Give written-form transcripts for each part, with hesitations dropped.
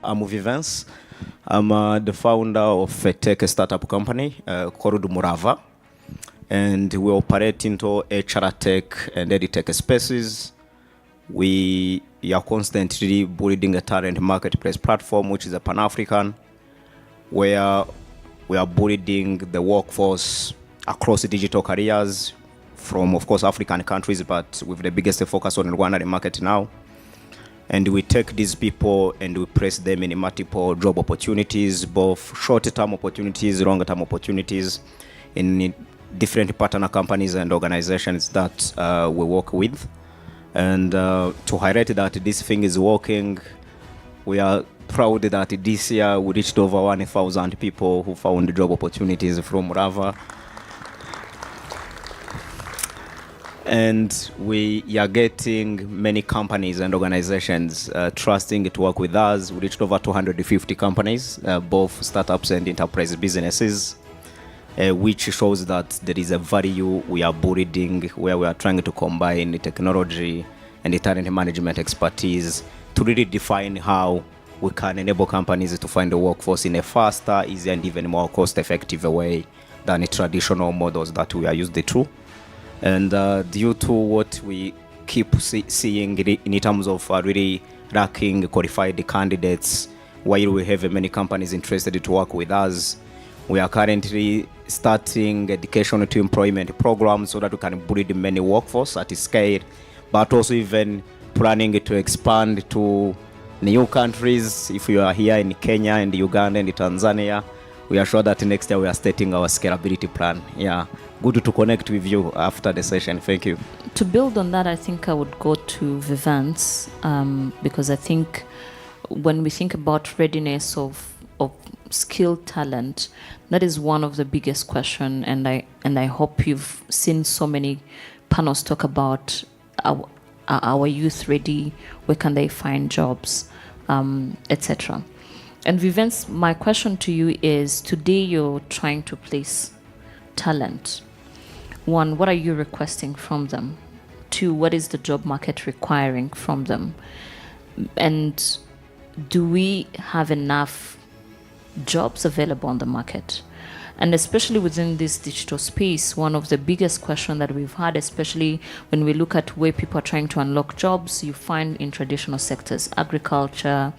I'm Vivens. I'm the founder of a tech startup company called Umurava, and we operate into HR tech and edtech spaces. We are constantly building a talent marketplace platform, which is a Pan-African, where we are building the workforce across the digital careers from, of course, African countries, but with the biggest focus on Rwanda market now. And we take these people and we place them in multiple job opportunities, both short-term opportunities, long-term opportunities, in different partner companies and organizations that we work with. And to highlight that this thing is working, we are proud that this year we reached over 1,000 people who found job opportunities from Umurava. And we are getting many companies and organizations trusting to work with us. We reached over 250 companies, both startups and enterprise businesses, which shows that there is a value we are building where we are trying to combine the technology and the talent management expertise to really define how we can enable companies to find the workforce in a faster, easier, and even more cost-effective way than the traditional models that we are used to. And due to what we keep seeing in terms of really lacking qualified candidates, while we have many companies interested to work with us, we are currently starting education to employment programs so that we can build many workforce at scale, but also even planning to expand to new countries. If you are here in Kenya and Uganda and Tanzania, we are sure that next year we are stating our scalability plan. Yeah, good to connect with you after the session. Thank you. To build on that, I think I would go to Vivens, because I think when we think about readiness of skilled talent, that is one of the biggest questions. And I hope you've seen so many panels talk about our youth ready, where can they find jobs, etc. And Vivens, my question to you is, today you're trying to place talent. One, what are you requesting from them? Two, what is the job market requiring from them? And do we have enough jobs available on the market? And especially within this digital space, one of the biggest questions that we've had, especially when we look at where people are trying to unlock jobs, you find in traditional sectors, agriculture,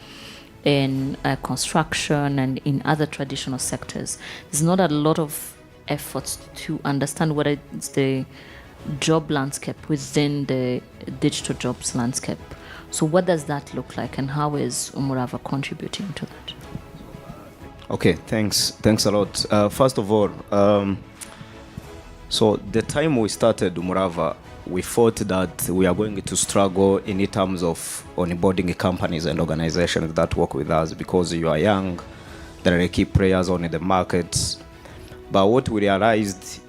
in construction, and in other traditional sectors. There's not a lot of efforts to understand what is the job landscape within the digital jobs landscape. So what does that look like, and how is Umurava contributing to that? Okay, thanks a lot. First of all, so the time we started Umurava, we thought that we are going to struggle in terms of onboarding companies and organizations that work with us because you are young, there are key players on the market. But what we realized,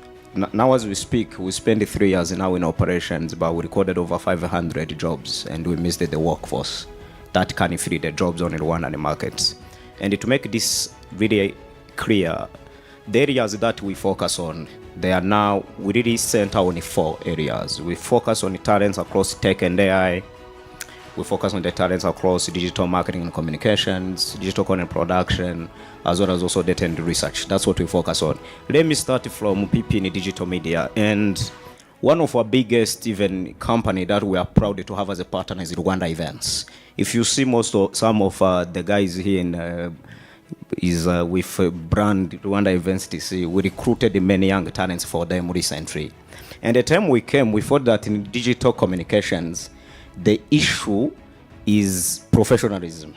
now as we speak, we spent 3 years now in operations, but we recorded over 500 jobs and we missed the workforce that can fill the jobs on the Rwandan market. And to make this really clear, the areas that we focus on, they are now, we really center on 4 areas. We focus on the talents across tech and AI. We focus on the talents across digital marketing and communications, digital content production, as well as also data and research. That's what we focus on. Let me start from PP in digital media. And one of our biggest even company that we are proud to have as a partner is Rwanda Events. If you see some of the guys here in with brand Rwanda Events TC, we recruited many young talents for them recently. And the time we came, we thought that in digital communications, the issue is professionalism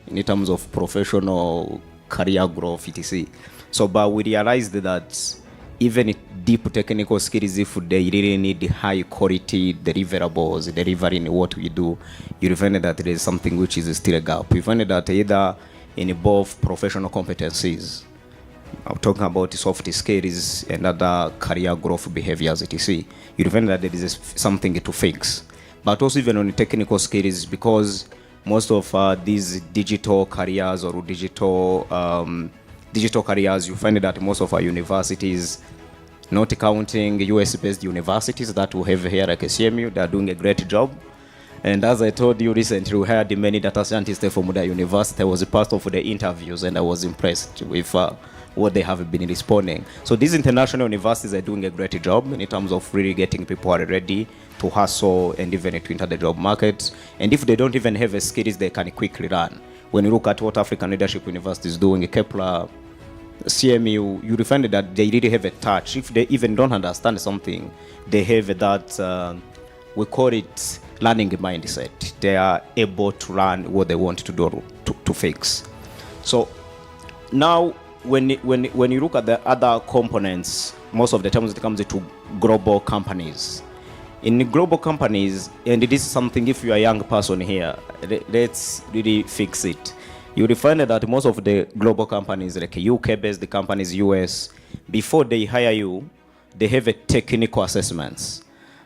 in terms of professional career growth, etc. So, but we realized that even deep technical skills, if they really need high quality deliverables, delivering what we do, you find that there is something which is still a gap. You find that either in both professional competencies, I'm talking about soft skills and other career growth behaviors, etc. You find that there is something to fix. But also even on the technical skills, because most of these digital careers or digital careers, you find that most of our universities, not counting US-based universities that we have here like CMU, they are doing a great job. And as I told you recently, we hired many data scientists from the university. I was a part of the interviews, and I was impressed with what they have been responding. So these international universities are doing a great job in terms of really getting people are ready to hustle and even to enter the job market. And if they don't even have a skills, they can quickly run. When you look at what African Leadership University is doing, Kepler, CMU, you will find that they really have a touch. If they even don't understand something, they have that, we call it learning mindset. They are able to learn what they want to do to fix. So now when you look at the other components, most of the times it comes to global companies. In global companies, and this is something, if you are a young person here, let's really fix it. You will find that most of the global companies, like UK-based companies, US, before they hire you, they have a technical assessments.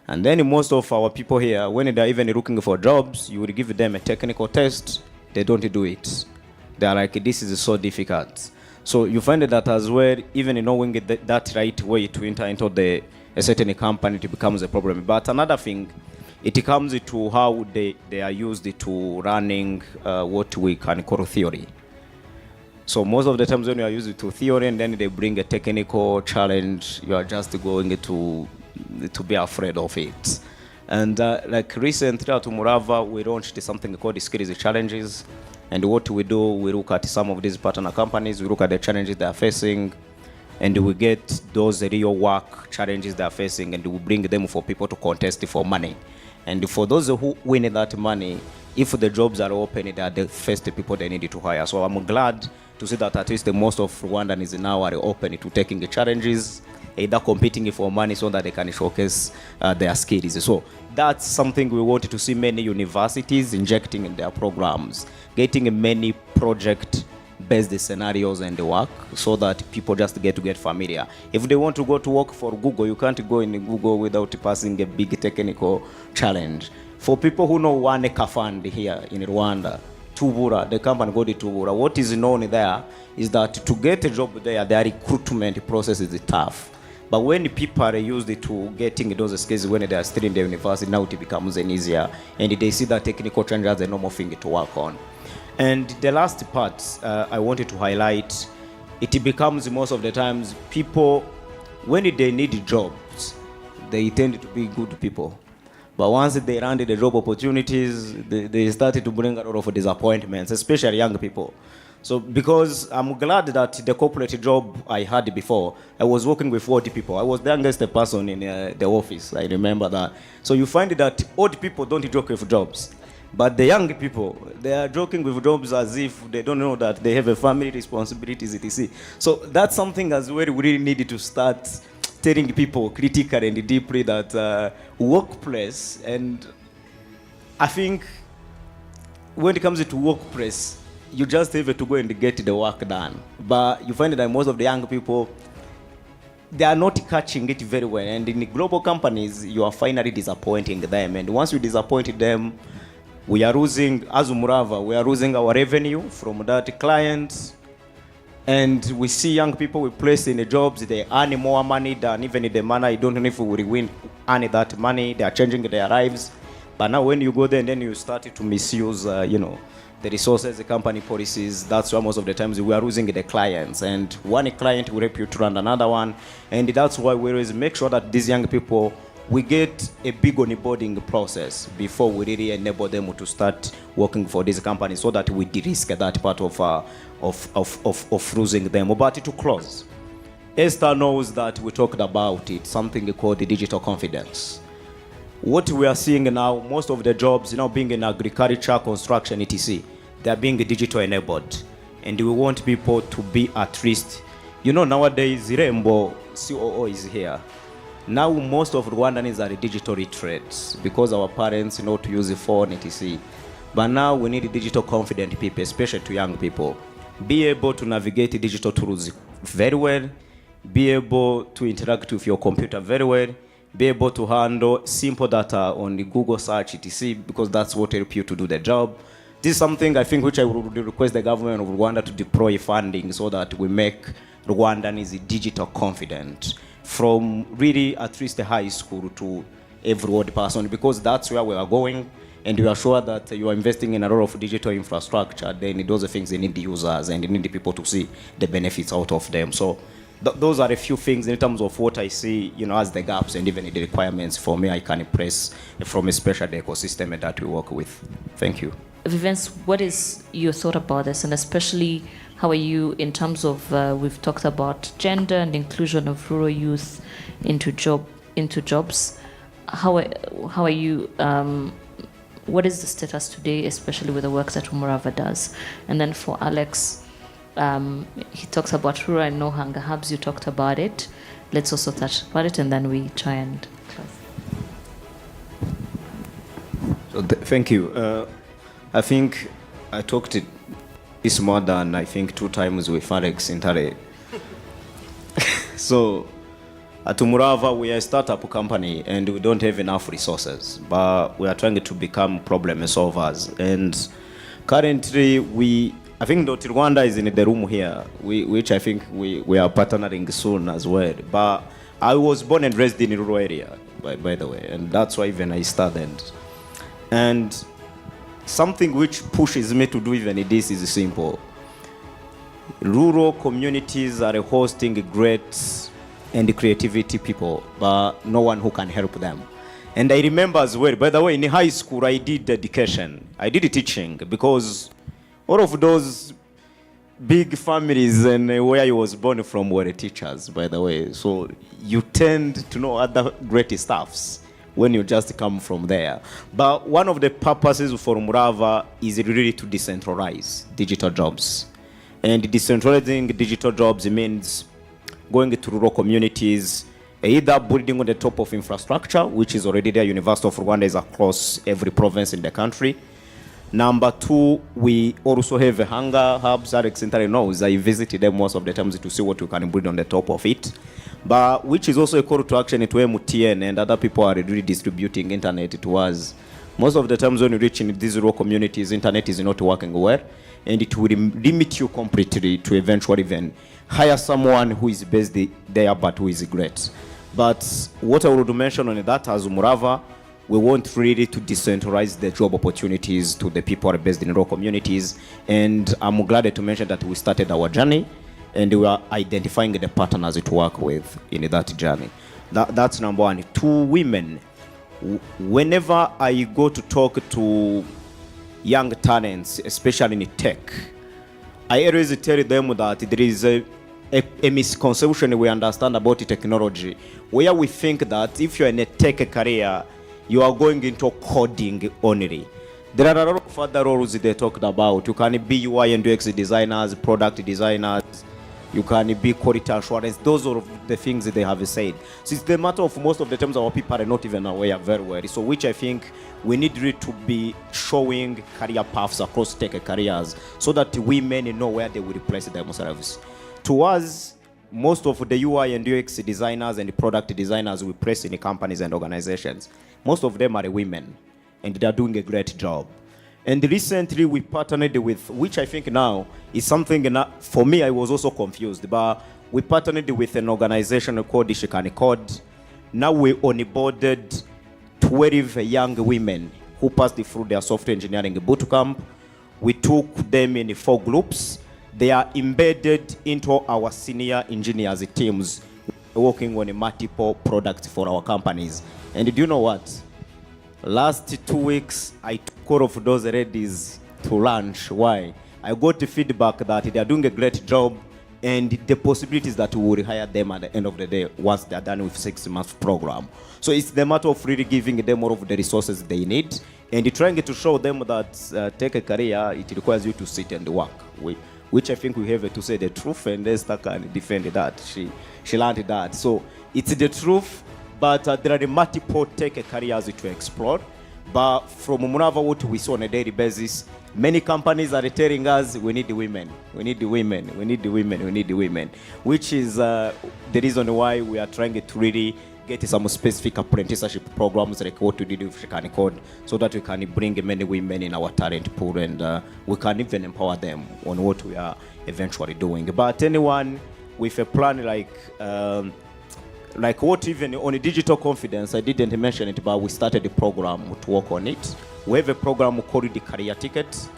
And then most of our people here, when they're even looking for jobs, you will give them a technical test, they don't do it. They're like, this is so difficult. So you find that as well, even knowing that right way to enter into a certain company, it becomes a problem. But another thing, it comes to how they are used to running what we can call theory. So most of the times when you are used to theory and then they bring a technical challenge, you are just going to be afraid of it. And like recently at Umurava, we launched something called skills challenges. And what we do, we look at some of these partner companies, we look at the challenges they are facing, and we get those real work challenges they are facing, and we bring them for people to contest for money. And for those who win that money, if the jobs are open, they are the first people they need to hire. So I'm glad to see that at least the most of Rwandans now are open to taking the challenges, either competing for money so that they can showcase their skills. So that's something we wanted to see many universities injecting in their programs, getting many project-based scenarios and work so that people just get familiar. If they want to go to work for Google, you can't go in Google without passing a big technical challenge. For people who know One Acre Fund here in Rwanda, Tubura, the company called Tubura, what is known there is that to get a job there, their recruitment process is tough. But when people are used to getting those skills when they are still in the university, now it becomes an easier, and they see that technical change as a normal thing to work on. And the last part I wanted to highlight, it becomes most of the times people, when they need jobs, they tend to be good people. But once they land the job opportunities, they started to bring a lot of disappointments, especially young people. So because I'm glad that the corporate job I had before, I was working with 40 people. I was the youngest person in the office. I remember that. So you find that old people don't joke with jobs. But the young people, they are joking with jobs as if they don't know that they have a family responsibilities, etc. So that's something as well we really need to start telling people critically and deeply that workplace, and I think when it comes to workplace, you just have to go and get the work done. But you find that most of the young people, they are not catching it very well. And in the global companies, you are finally disappointing them. And once you disappoint them, we are losing, as Umurava, we are losing our revenue from that client. And we see young people we place in the jobs, they earn more money than even in the manner, you don't know if we will earn that money, they are changing their lives. But now when you go there and then you start to misuse, the resources, the company policies, that's why most of the times we are losing the clients. And one client will help you to run another one. And that's why we always make sure that these young people, we get a big onboarding process before we really enable them to start working for these companies so that we de-risk that part of losing them. But to close, Esther knows that we talked about it, something called the digital confidence. What we are seeing now, most of the jobs now being in agriculture, construction, etc., they are being digital enabled. And we want people to be at least, nowadays, Rembo COO is here. Now most of Rwandans are digital literate because our parents know to use the phone, etc. But now we need digital confident people, especially to young people. Be able to navigate digital tools very well, be able to interact with your computer very well, be able to handle simple data on the Google search, etc., because that's what helps you to do the job. This is something I think which I would request the government of Rwanda to deploy funding so that we make Rwandans digital confident from really at least the high school to every old person, because that's where we are going. and you are sure that you are investing in a lot of digital infrastructure, then those things, they need the users and they need the people to see the benefits out of them. So those are a few things in terms of what I see, as the gaps and even the requirements for me I can impress from especially the ecosystem that we work with. Thank you. Vivens, what is your thought about this, and especially how are you in terms of we've talked about gender and inclusion of rural youth into jobs. How are you? What is the status today, especially with the work that Umurava does? And then for Alex, he talks about rural and no hunger hubs. You talked about it. Let's also touch about it, and then we try and close. So thank you. I think I talked this more than I think 2 times with Alex in Tare. So at Umurava, we are a startup company and we don't have enough resources, but we are trying to become problem solvers. And currently, I think Dr. Rwanda is in the room here, which I think we are partnering soon as well. But I was born and raised in a rural area, by the way, and that's why even I started. And something which pushes me to do even this is simple. Rural communities are hosting great and creativity people, but no one who can help them. And I remember as well, by the way, in high school I did education, I did teaching, because all of those big families and where I was born from were teachers, by the way. So you tend to know other great stuffs when you just come from there. But one of the purposes for Umurava is really to decentralize digital jobs. And decentralizing digital jobs means going to rural communities, either building on the top of infrastructure, which is already there. University of Rwanda is across every province in the country. Number 2, we also have a hunger hubs. Alex Intare knows, I visited them most of the times to see what you can build on the top of it. But which is also a call to action to MTN and other people are really distributing internet to us. Most of the times when you reach in these rural communities, internet is not working well, and it will limit you completely to eventually even hire someone who is based there but who is great. But what I would mention on that as Umurava, we want really to decentralize the job opportunities to the people who are based in rural communities. And I'm glad to mention that we started our journey and we are identifying the partners to work with in that journey. That's number 1. 2, women. Whenever I go to talk to young talents, especially in tech, I always tell them that there is a misconception we understand about technology, where we think that if you're in a tech career, you are going into coding only. There are a lot of other roles they talked about. You can be UI and UX designers, product designers, you can be quality assurance. Those are the things that they have said. So it's the matter of most of the times our people are not even aware very well. So which I think we need really to be showing career paths across tech careers so that women know where they will replace themselves. To us, most of the UI and UX designers and product designers we place in companies and organizations, most of them are women, and they are doing a great job. And recently we partnered with, which I think now is something, for me I was also confused, but we partnered with an organization called Ishikani Code. Now we onboarded 12 young women who passed through their software engineering bootcamp. We took them in 4 groups. They are embedded into our senior engineers teams, working on multiple products for our companies. And do you know what? Last 2 weeks, I took all of those ladies to lunch. Why? I got the feedback that they are doing a great job and the possibilities that we will hire them at the end of the day once they are done with 6-month program. So it's the matter of really giving them more of the resources they need and trying to show them that take a career, it requires you to sit and work. Which I think we have to say the truth, and Esther can defend that. She learned that. So it's the truth, but there are multiple tech careers to explore. But from Umurava, what we saw on a daily basis, many companies are telling us we need the women, we need the women, we need the women, we need the women, which is the reason why we are trying to really get some specific apprenticeship programs like what we did with Shikani Code, so that we can bring many women in our talent pool and we can even empower them on what we are eventually doing. But anyone with a plan like like what even on digital confidence, I didn't mention it, but we started a program to work on it. We have a program called the Career Ticket.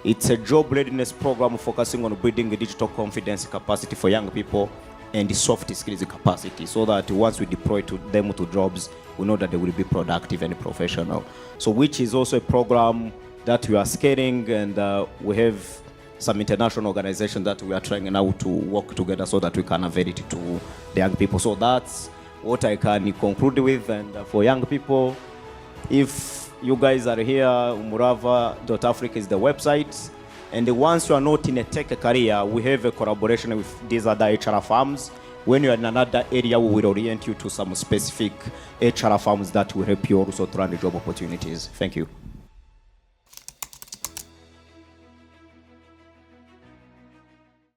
It's a job readiness program focusing on building a digital confidence capacity for young people and the soft skills capacity, so that once we deploy them to jobs, we know that they will be productive and professional. So which is also a program that we are scaling, and we have some international organizations that we are trying now to work together so that we can avail it to the young people. So that's what I can conclude with. And for young people, if you guys are here, umurava.africa is the website. And once you are not in a tech career, we have a collaboration with these other HR firms. When you are in another area, we will orient you to some specific HR firms that will help you also to run the job opportunities. Thank you.